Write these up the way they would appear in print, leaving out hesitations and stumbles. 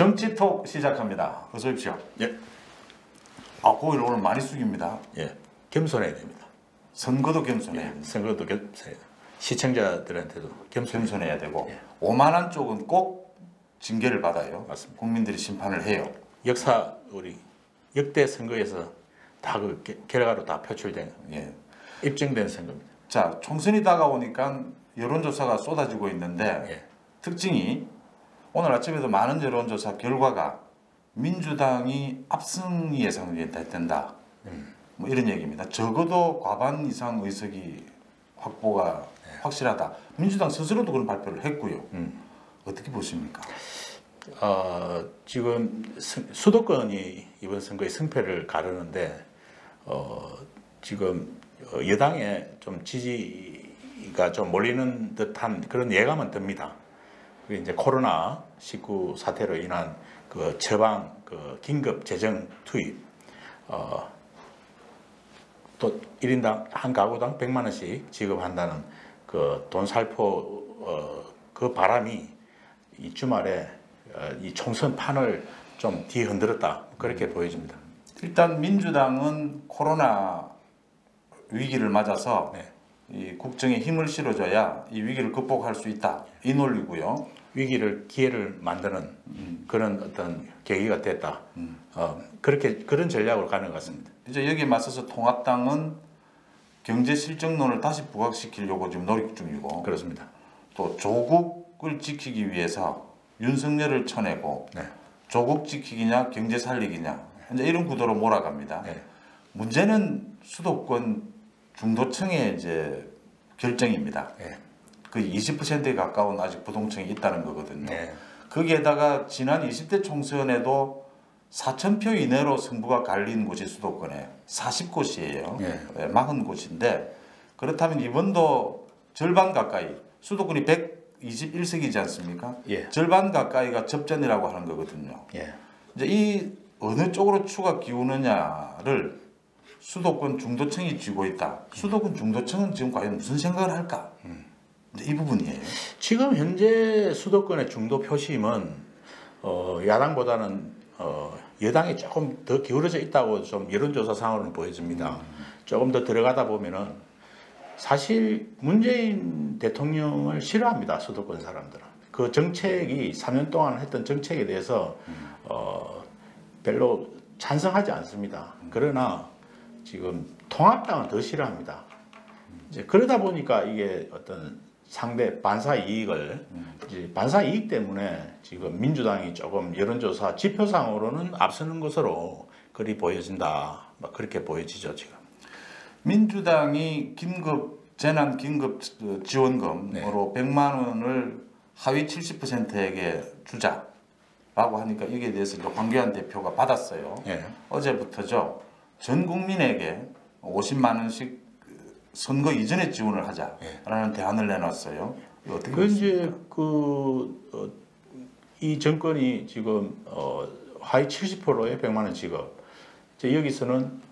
정치톡 시작합니다. 어서 오십시오. 예. 고기를 오늘 많이 숙입니다. 예. 겸손해야 됩니다. 선거도 겸손해야 예. 됩니다. 선거도 겸손해야 됩니다. 시청자들한테도 겸손해야 되고 예. 오만한 쪽은 꼭 징계를 받아요. 맞습니다. 국민들이 심판을 해요. 역사 우리 역대 선거에서 다 그 결과로 다 표출된 예. 입증된 선거입니다. 자, 총선이 다가오니까 여론조사가 쏟아지고 있는데 예. 특징이 오늘 아침에도 많은 여론조사 결과가 민주당이 압승이 예상된다. 뭐 이런 얘기입니다. 적어도 과반 이상 의석이 확보가 확실하다. 민주당 스스로도 그런 발표를 했고요. 어떻게 보십니까? 지금 수도권이 이번 선거의 승패를 가르는데 지금 여당에 좀 지지가 좀 몰리는 듯한 그런 예감은 듭니다. 그리고 이제 코로나19 사태로 인한 그 처방, 그 긴급 재정 투입, 또 1인당 한 가구당 100만 원씩 지급한다는 그 돈 살포 그 바람이 이 주말에 이 총선 판을 좀 뒤흔들었다 그렇게 보여집니다. 일단 민주당은 코로나 위기를 맞아서 네. 이 국정에 힘을 실어줘야 이 위기를 극복할 수 있다. 이 논리고요. 위기를 기회를 만드는 그런 어떤 계기가 됐다. 그런 전략으로 가는 것 같습니다. 이제 여기에 맞서서 통합당은 경제 실정론을 다시 부각시키려고 지금 노력 중이고, 그렇습니다. 또 조국을 지키기 위해서 윤석열을 쳐내고 네. 조국 지키기냐 경제 살리기냐 이제 이런 구도로 몰아갑니다. 네. 문제는 수도권 중도층의 이제 결정입니다. 네. 그 20%에 가까운 아직 부동층이 있다는 거거든요. 네. 거기에다가 지난 20대 총선에도 4,000표 이내로 승부가 갈린 곳이 수도권에 40곳이에요. 네. 40곳인데 그렇다면 이번도 절반 가까이 수도권이 121석이지 않습니까? 예. 절반 가까이가 접전이라고 하는 거거든요. 예. 이제 이 어느 쪽으로 추가 기우느냐를 수도권 중도층이 쥐고 있다. 수도권 중도층은 지금 과연 무슨 생각을 할까? 이제 이 부분이에요. 지금 현재 수도권의 중도 표심은 야당보다는 여당이 조금 더 기울어져 있다고 좀 여론조사상으로는 보여집니다. 조금 더 들어가다 보면은 사실 문재인 대통령을 싫어합니다. 수도권 사람들은. 그 정책이 3년 동안 했던 정책에 대해서 별로 찬성하지 않습니다. 그러나 지금 통합당은 더 싫어합니다. 이제 그러다 보니까 이게 어떤 상대 반사 이익을 이제 반사 이익 때문에 지금 민주당이 조금 여론조사 지표상으로는 앞서는 것으로 그리 보여진다. 막 그렇게 보여지죠 지금. 민주당이 재난 긴급 지원금으로 100만 원을 하위 70%에게 주자라고 하니까 여기에 대해서 황교안 대표가 받았어요. 예. 어제부터죠. 전 국민에게 50만 원씩 선거 이전에 지원을 하자라는 대안을 내놨어요. 이거 어떻게 보십니까? 이 정권이 지금 하위 70%에 100만 원 지급. 여기서는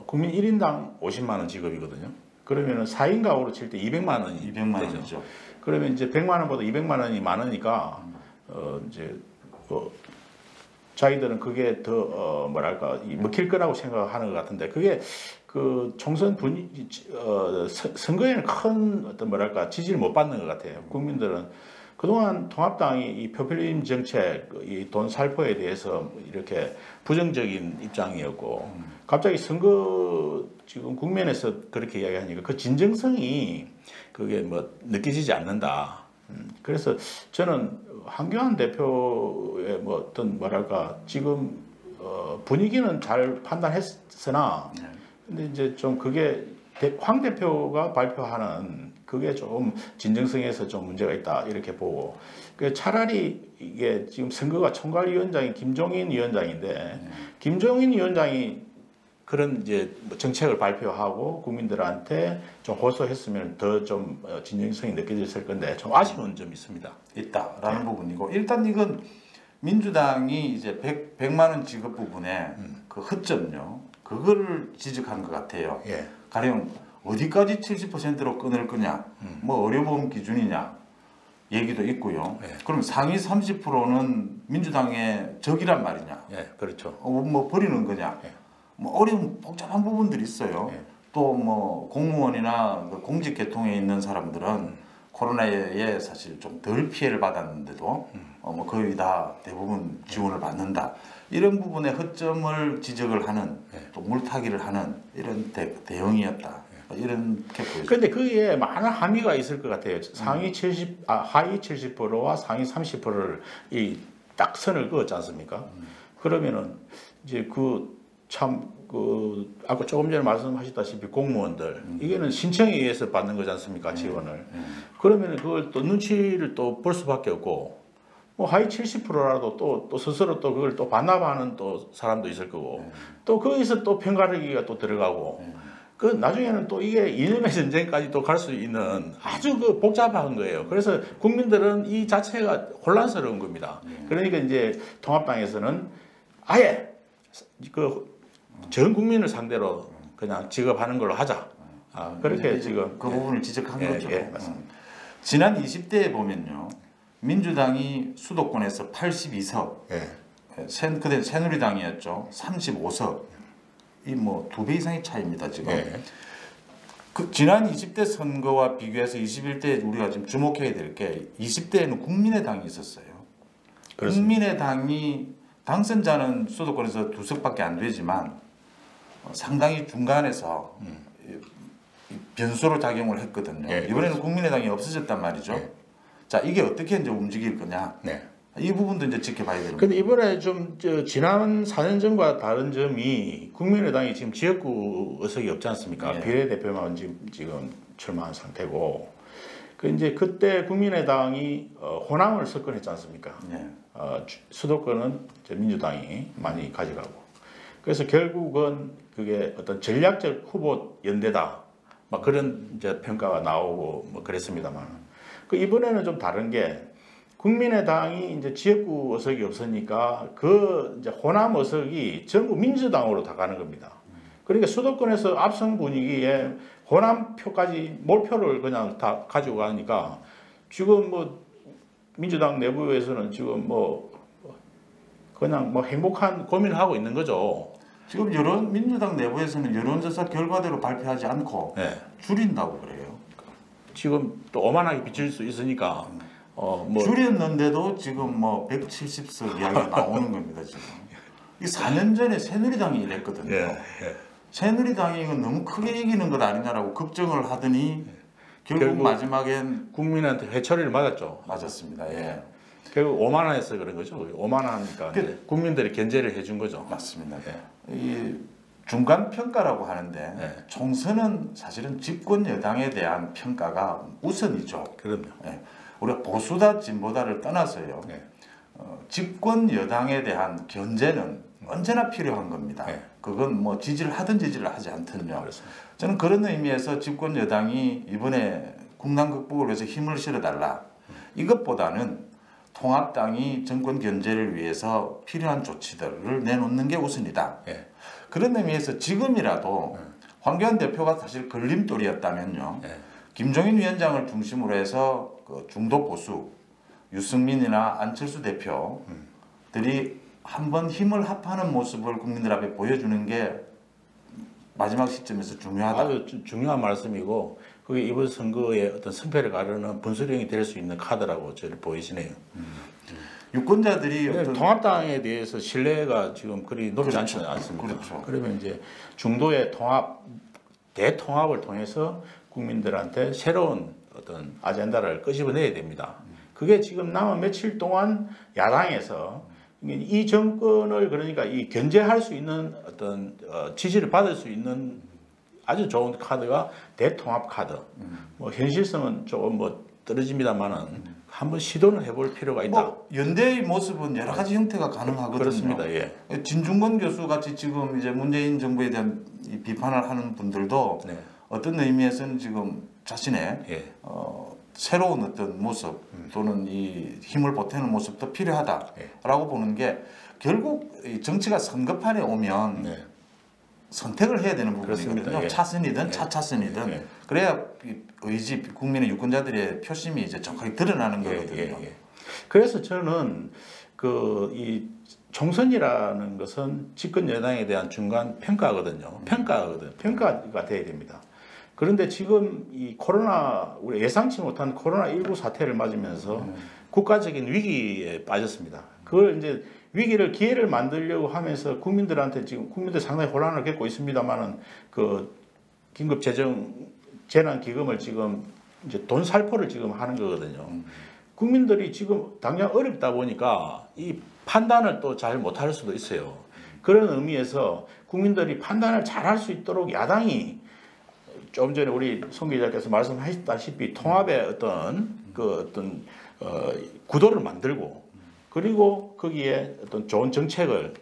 국민 1인당 50만 원 지급이거든요. 그러면은 4인 가구로 칠 때 200만 원이 200만 되죠. 원이죠. 그러면 이제 100만 원보다 200만 원이 많으니까 이제 자기들은 그게 더 뭐랄까 먹힐 거라고 생각하는 것 같은데 그게 그 총선 분위기 선거에는 큰 어떤 뭐랄까 지지를 못 받는 것 같아요. 국민들은 그동안 통합당이 이 포퓰리즘 정책, 이 돈 살포에 대해서 이렇게 부정적인 입장이었고 갑자기 선거 지금 국면에서 그렇게 이야기하니까 그 진정성이 그게 뭐 느껴지지 않는다. 그래서 저는 황교안 대표의 뭐 어떤 뭐랄까 지금 분위기는 잘 판단했으나 근데 이제 좀 그게 황 대표가 발표하는 그게 좀 진정성에서 좀 문제가 있다 이렇게 보고 차라리 이게 지금 선거가 총괄위원장이 김종인 위원장인데 김종인 위원장이 그런 이제 정책을 발표하고 국민들한테 좀 호소했으면 더 좀 진정성이 느껴졌을 건데 좀 아쉬운 점이 있습니다. 있다라는 부분이고 일단 이건 민주당이 이제 100만 원 지급 부분에 그 허점요. 그거를 지적한 것 같아요. 예. 가령 어디까지 70%로 끊을 거냐, 뭐 의료보험 기준이냐, 얘기도 있고요. 예. 그럼 상위 30%는 민주당의 적이란 말이냐? 예, 그렇죠. 뭐 버리는 거냐? 예. 뭐 어려운 복잡한 부분들이 있어요. 예. 또 뭐 공무원이나 그 공직 계통에 있는 사람들은 코로나에 사실 좀 덜 피해를 받았는데도 뭐 거의 다 대부분 지원을 받는다. 이런 부분에 허점을 지적을 하는 또 물타기를 하는 이런 대응이었다. 이렇게 보여요. 근데 그게 많은 함의가 있을 것 같아요. 하위 70%와 상위 30%를 이 딱 선을 그었지 않습니까? 그러면은 이제 아까 조금 전에 말씀하셨다시피 공무원들 이게는 신청에 의해서 받는 거지 않습니까? 지원을. 그러면은 그걸 또 눈치를 또 볼 수밖에 없고 뭐 하위 70%라도 또 스스로 또 그걸 또 반납하는 또 사람도 있을 거고 또 거기서 또 편가르기가 또 들어가고 그 나중에는 또 이게 이념의 전쟁까지 또 갈 수 있는 아주 그 복잡한 거예요. 그래서 국민들은 이 자체가 혼란스러운 겁니다. 그러니까 이제 통합당에서는 아예 전 국민을 상대로 그냥 지급하는 걸로 하자. 그렇게 지금 그 부분을 지적한 거죠. 예, 맞습니다. 지난 20대에 보면요, 민주당이 수도권에서 82석, 그때 새누리당이었죠, 35석. 이 뭐 2배 이상의 차이입니다 지금. 그 지난 20대 선거와 비교해서 21대 우리가 지금 주목해야 될 게 20대에는 국민의당이 있었어요. 그렇습니다. 국민의당이 당선자는 수도권에서 2석밖에 안 되지만 상당히 중간에서 변수로 작용을 했거든요. 이번에는 그렇습니다. 국민의당이 없어졌단 말이죠. 자, 이게 어떻게 이제 움직일 거냐? 이 부분도 이제 지켜봐야 됩니다. 근데 이번에 좀 지난 4년 전과 다른 점이 국민의당이 지금 지역구 의석이 없지 않습니까? 비례대표만 지금 출마한 상태고, 그 이제 그때 국민의당이 호남을 석권했지 않습니까? 수도권은 이제 민주당이 많이 가져가고, 그래서 결국은 그게 어떤 전략적 후보 연대다, 막 그런 이제 평가가 나오고 뭐 그랬습니다만, 그 이번에는 좀 다른 게. 국민의당이 이제 지역구 의석이 없으니까 그 이제 호남 의석이 전부 민주당으로 다 가는 겁니다. 그러니까 수도권에서 압승 분위기에 호남 표까지 몰표를 그냥 다 가지고 가니까 지금 뭐 민주당 내부에서는 지금 뭐 그냥 뭐 행복한 고민을 하고 있는 거죠. 지금 민주당 내부에서는 여론조사 결과대로 발표하지 않고 줄인다고 그래요. 지금 또 오만하게 비칠 수 있으니까. 줄였는데도 지금 뭐 170석 이야기가 나오는 겁니다 지금. 이 4년 전에 새누리당이 이랬거든요. 새누리당이 이거 너무 크게 이기는 것 아니냐라고 걱정을 하더니 결국 마지막엔 국민한테 회초리를 맞았죠. 맞았습니다. 결국 오만해서 그런 거죠. 오만하니까 국민들이 견제를 해준 거죠. 맞습니다. 이 중간 평가라고 하는데 총선은 사실은 집권 여당에 대한 평가가 우선이죠. 그럼요. 우리가 보수다 진보다를 떠나서요. 집권 여당에 대한 견제는 언제나 필요한 겁니다. 그건 뭐 지지를 하든 지지를 하지 않든요. 그렇습니다. 저는 그런 의미에서 집권 여당이 이번에 국난 극복을 위해서 힘을 실어달라. 이것보다는 통합당이 정권 견제를 위해서 필요한 조치들을 내놓는 게 우선이다. 그런 의미에서 지금이라도 황교안 대표가 사실 걸림돌이었다면요. 김종인 위원장을 중심으로 해서 그 중도 보수 유승민이나 안철수 대표들이 한번 힘을 합하는 모습을 국민들 앞에 보여주는 게 마지막 시점에서 중요하다. 아주 중요한 말씀이고 그게 이번 선거의 어떤 승패를 가르는 분수령이 될 수 있는 카드라고 저를 보이시네요. 유권자들이 어떤 통합당에 대해서 신뢰가 지금 그리 높지 않지 않습니까? 그렇죠. 그러면 이제 중도의 대통합을 통해서 국민들한테 새로운 어떤 아젠다를 끄집어내야 됩니다. 그게 지금 남은 며칠 동안 야당에서 이 정권을 그러니까 이 견제할 수 있는 어떤 지지를 받을 수 있는 아주 좋은 카드가 대통합 카드. 뭐 현실성은 조금 뭐 떨어집니다만은 한번 시도는 해볼 필요가 있다. 뭐 연대의 모습은 여러 가지 형태가 가능하거든요. 그렇습니다. 진중권 교수 같이 지금 이제 문재인 정부에 대한 이 비판을 하는 분들도 어떤 의미에서는 지금 자신의 새로운 어떤 모습 또는 이 힘을 보태는 모습도 필요하다라고 보는 게 결국 이 정치가 선거판에 오면 선택을 해야 되는 부분이거든요. 그렇습니다. 예. 차선이든 예. 차차선이든 예. 그래야 의지 국민의 유권자들의 표심이 이제 정확하게 드러나는 거거든요. 예. 그래서 저는 이 총선이라는 것은 집권 여당에 대한 중간 평가거든요. 평가가 돼야 됩니다. 그런데 지금 이 우리 예상치 못한 코로나19 사태를 맞으면서 국가적인 위기에 빠졌습니다. 그걸 이제 위기를 기회를 만들려고 하면서 국민들한테 지금 국민들 상당히 혼란을 겪고 있습니다만은 그 긴급 재난 기금을 지금 이제 돈 살포를 지금 하는 거거든요. 국민들이 지금 당장 어렵다 보니까 이 판단을 또 잘 못할 수도 있어요. 그런 의미에서 국민들이 판단을 잘 할 수 있도록 야당이 좀 전에 우리 송 기자께서 말씀하셨다시피 통합의 어떤 구도를 만들고 그리고 거기에 어떤 좋은 정책을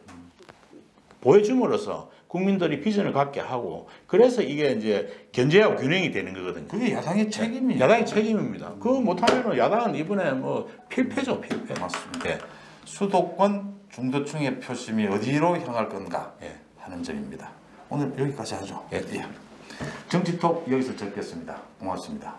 보여줌으로써 국민들이 비전을 갖게 하고 그래서 이게 이제 견제하고 균형이 되는 거거든요. 그게 야당의 책임이에요. 야당의 책임입니다. 그거 못하면 야당은 이번에 뭐 필패죠, 필패. 맞습니다. 예. 수도권 중도층의 표심이 어디로 향할 건가 예. 하는 점입니다. 오늘 여기까지 하죠. 예. 정치톡 여기서 접겠습니다. 고맙습니다.